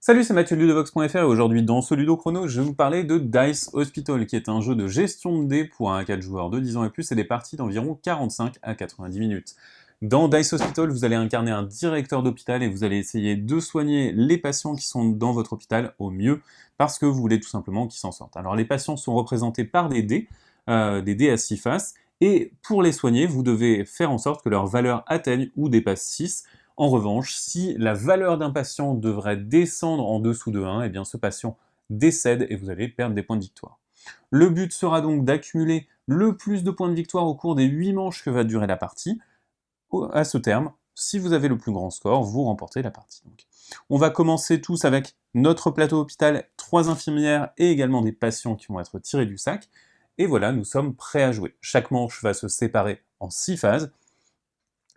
Salut, c'est Mathieu de Ludovox.fr et aujourd'hui dans ce Ludo Chrono, je vais vous parler de Dice Hospital, qui est un jeu de gestion de dés pour un 4 joueurs de 10 ans et plus et des parties d'environ 45 à 90 minutes. Dans Dice Hospital, vous allez incarner un directeur d'hôpital et vous allez essayer de soigner les patients qui sont dans votre hôpital au mieux, parce que vous voulez tout simplement qu'ils s'en sortent. Alors les patients sont représentés par des dés à 6 faces, et pour les soigner, vous devez faire en sorte que leur valeur atteigne ou dépasse 6. En revanche, si la valeur d'un patient devrait descendre en dessous de 1, eh bien ce patient décède et vous allez perdre des points de victoire. Le but sera donc d'accumuler le plus de points de victoire au cours des 8 manches que va durer la partie. À ce terme, si vous avez le plus grand score, vous remportez la partie. Donc, on va commencer tous avec notre plateau hôpital, 3 infirmières et également des patients qui vont être tirés du sac. Et voilà, nous sommes prêts à jouer. Chaque manche va se séparer en 6 phases.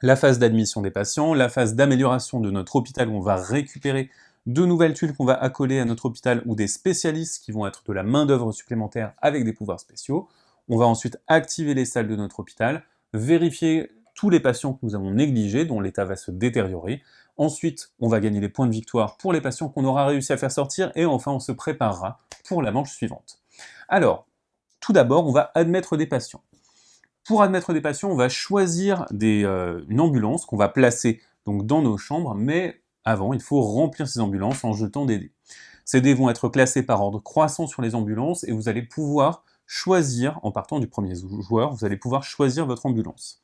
La phase d'admission des patients, la phase d'amélioration de notre hôpital où on va récupérer de nouvelles tuiles qu'on va accoler à notre hôpital ou des spécialistes qui vont être de la main-d'œuvre supplémentaire avec des pouvoirs spéciaux. On va ensuite activer les salles de notre hôpital, vérifier tous les patients que nous avons négligés, dont l'état va se détériorer. Ensuite, on va gagner les points de victoire pour les patients qu'on aura réussi à faire sortir, et enfin on se préparera pour la manche suivante. Alors, tout d'abord, on va admettre des patients. Pour admettre des patients, on va choisir une ambulance qu'on va placer donc dans nos chambres, mais avant, il faut remplir ces ambulances en jetant des dés. Ces dés vont être classés par ordre croissant sur les ambulances, et vous allez pouvoir choisir, en partant du premier joueur, vous allez pouvoir choisir votre ambulance.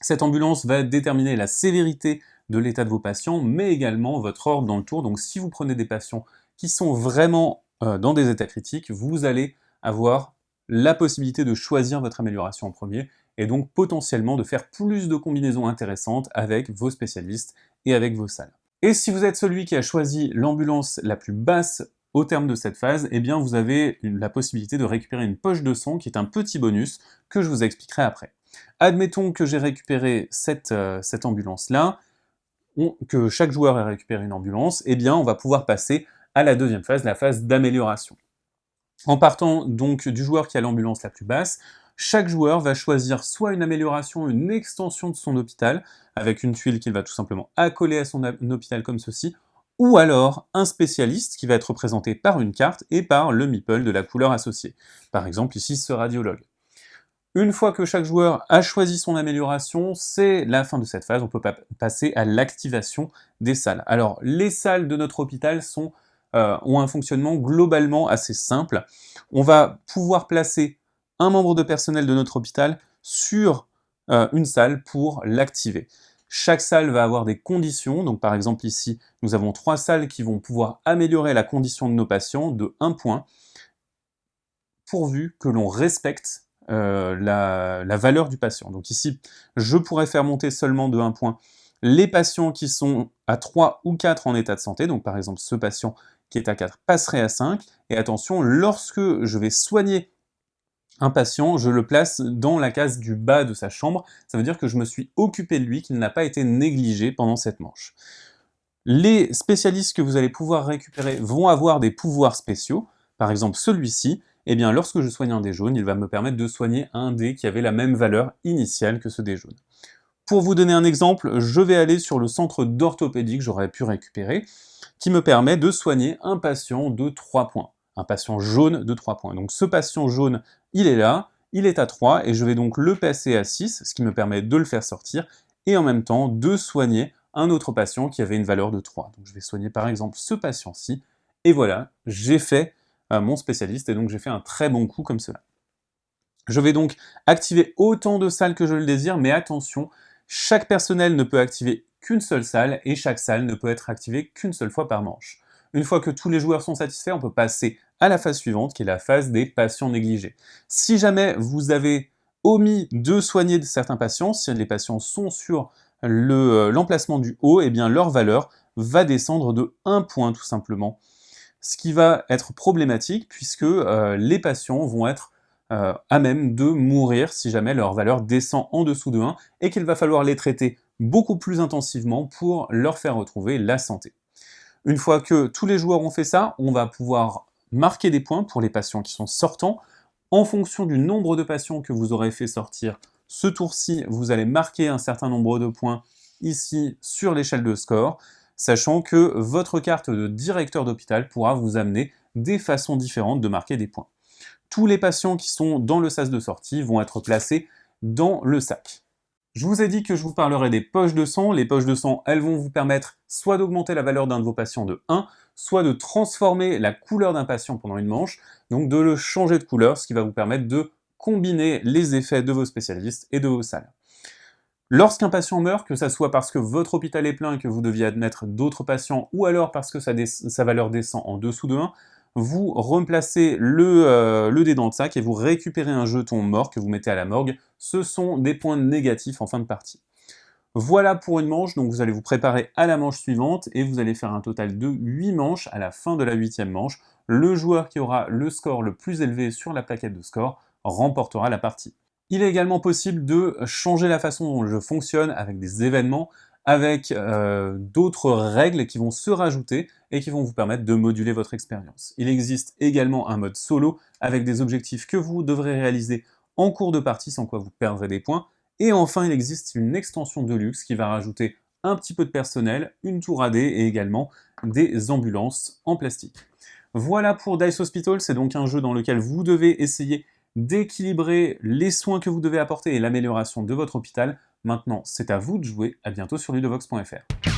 Cette ambulance va déterminer la sévérité de l'état de vos patients, mais également votre ordre dans le tour. Donc si vous prenez des patients qui sont vraiment dans des états critiques, vous allez avoir la possibilité de choisir votre amélioration en premier, et donc potentiellement de faire plus de combinaisons intéressantes avec vos spécialistes et avec vos salles. Et si vous êtes celui qui a choisi l'ambulance la plus basse au terme de cette phase, eh bien vous avez la possibilité de récupérer une poche de sang qui est un petit bonus que je vous expliquerai après. Admettons que j'ai récupéré cette ambulance-là, que chaque joueur ait récupéré une ambulance, eh bien on va pouvoir passer à la deuxième phase, la phase d'amélioration. En partant donc du joueur qui a l'ambulance la plus basse, chaque joueur va choisir soit une amélioration, une extension de son hôpital, avec une tuile qu'il va tout simplement accoler à son hôpital comme ceci, ou alors un spécialiste qui va être représenté par une carte et par le meeple de la couleur associée. Par exemple ici ce radiologue. Une fois que chaque joueur a choisi son amélioration, c'est la fin de cette phase, on peut passer à l'activation des salles. Alors les salles de notre hôpital ont un fonctionnement globalement assez simple. On va pouvoir placer un membre de personnel de notre hôpital sur une salle pour l'activer. Chaque salle va avoir des conditions, donc par exemple ici, nous avons 3 salles qui vont pouvoir améliorer la condition de nos patients de 1 point, pourvu que l'on respecte la valeur du patient. Donc ici, je pourrais faire monter seulement de 1 point les patients qui sont à 3 ou 4 en état de santé, donc par exemple ce patient qui est à 4 passerait à 5, et attention, lorsque je vais soigner un patient, je le place dans la case du bas de sa chambre, ça veut dire que je me suis occupé de lui, qu'il n'a pas été négligé pendant cette manche. Les spécialistes que vous allez pouvoir récupérer vont avoir des pouvoirs spéciaux, par exemple celui-ci, eh bien lorsque je soigne un dé jaune, il va me permettre de soigner un dé qui avait la même valeur initiale que ce dé jaune. Pour vous donner un exemple, je vais aller sur le centre d'orthopédie que j'aurais pu récupérer, qui me permet de soigner un patient de 3 points. Un patient jaune de 3 points. Donc ce patient jaune, il est là, il est à 3, et je vais donc le passer à 6, ce qui me permet de le faire sortir, et en même temps de soigner un autre patient qui avait une valeur de 3. Donc je vais soigner par exemple ce patient-ci, et voilà, j'ai fait mon spécialiste, et donc j'ai fait un très bon coup comme cela. Je vais donc activer autant de salles que je le désire, mais attention, chaque personnel ne peut activer qu'une seule salle, et chaque salle ne peut être activée qu'une seule fois par manche. Une fois que tous les joueurs sont satisfaits, on peut passer à la phase suivante, qui est la phase des patients négligés. Si jamais vous avez omis de soigner certains patients, si les patients sont sur l'emplacement du haut, eh bien leur valeur va descendre de 1 point tout simplement. Ce qui va être problématique, puisque les patients vont être à même de mourir si jamais leur valeur descend en dessous de 1, et qu'il va falloir les traiter beaucoup plus intensivement pour leur faire retrouver la santé. Une fois que tous les joueurs ont fait ça, on va pouvoir marquer des points pour les patients qui sont sortants. En fonction du nombre de patients que vous aurez fait sortir ce tour-ci, vous allez marquer un certain nombre de points ici sur l'échelle de score. sachant que votre carte de directeur d'hôpital pourra vous amener des façons différentes de marquer des points. Tous les patients qui sont dans le sas de sortie vont être placés dans le sac. Je vous ai dit que je vous parlerai des poches de sang. Les poches de sang, elles vont vous permettre soit d'augmenter la valeur d'un de vos patients de 1, soit de transformer la couleur d'un patient pendant une manche, donc de le changer de couleur, ce qui va vous permettre de combiner les effets de vos spécialistes et de vos salles. Lorsqu'un patient meurt, que ça soit parce que votre hôpital est plein et que vous deviez admettre d'autres patients, ou alors parce que sa valeur descend en dessous de 1, vous replacez le dé dans le sac et vous récupérez un jeton mort que vous mettez à la morgue. Ce sont des points négatifs en fin de partie. Voilà pour une manche, donc vous allez vous préparer à la manche suivante et vous allez faire un total de 8 manches à la fin de la 8e manche. Le joueur qui aura le score le plus élevé sur la plaquette de score remportera la partie. Il est également possible de changer la façon dont le jeu fonctionne avec des événements, avec d'autres règles qui vont se rajouter et qui vont vous permettre de moduler votre expérience. Il existe également un mode solo avec des objectifs que vous devrez réaliser en cours de partie sans quoi vous perdrez des points. Et enfin, il existe une extension de luxe qui va rajouter un petit peu de personnel, une tour AD et également des ambulances en plastique. Voilà pour Dice Hospital, c'est donc un jeu dans lequel vous devez essayer d'équilibrer les soins que vous devez apporter et l'amélioration de votre hôpital. Maintenant, c'est à vous de jouer. À bientôt sur ludovox.fr.